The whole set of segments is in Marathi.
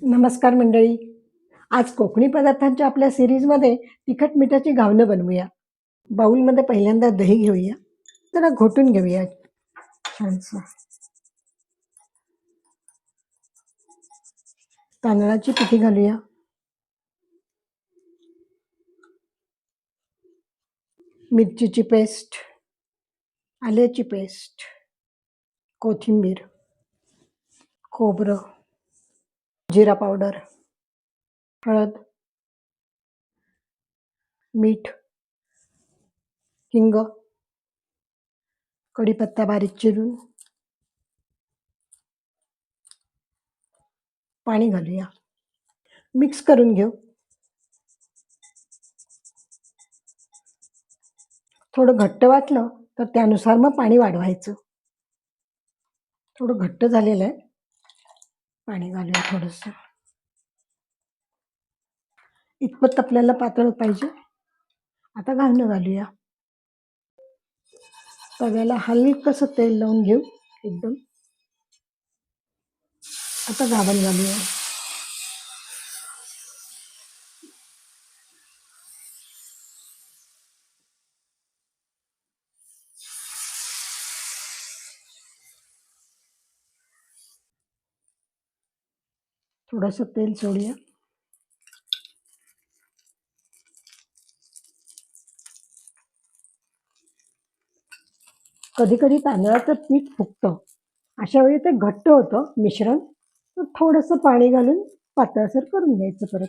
नमस्कार मंडळी. आज कोकणी पदार्थांच्या आपल्या सिरीजमध्ये तिखट मिठाची घावणं बनवूया. बाउलमध्ये पहिल्यांदा दही घेऊया. जरा घोटून घेऊया छानसं. तांदळाची पिठी घालूया. मिरचीची पेस्ट, आल्याची पेस्ट, कोथिंबीर, खोबरं, जिरा पावडर, हळद, मीठ, हिंग, कढीपत्ता बारीक चिरून, पाणी घालूया. मिक्स करून घेऊ. थोडं घट्ट वाटलं तर त्यानुसार मग पाणी वाढवायचं. थोडं घट्ट झालेलं आहे, पाणी घालूया थोडंसं. इतपत आपल्याला पातळ पाहिजे. आता घालणं घालूया. तव्याला हलकसं तेल लावून घेऊ एकदम. आता घावण घालूया. थोडंसं तेल सोडूया. कधी कधी तांदळाचं पीठ फुगतं, अशा वेळी ते घट्ट होतं मिश्रण, तर थोडंसं पाणी घालून पातळसर करून घ्यायचं परत.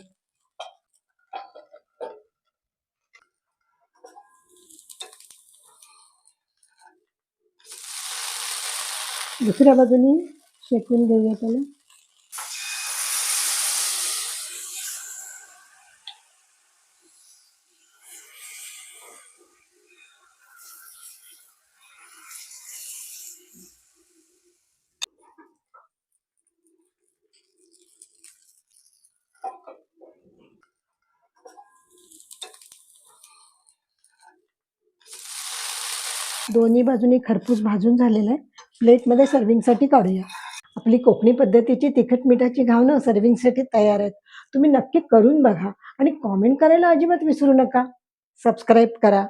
दुसऱ्या बाजूनी शेकून घेऊया त्याला. दोन्ही बाजूनी खरपूस भाजून झालेलं आहे. प्लेटमध्ये सर्विंगसाठी काढूया. आपली कोकणी पद्धतीची तिखट मिठाची घावणं सर्विंगसाठी तयार आहेत. तुम्ही नक्की करून बघा आणि कॉमेंट करायला अजिबात विसरू नका. सबस्क्राईब करा.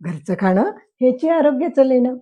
घरचं खाणं हेच आरोग्याचं लेणं.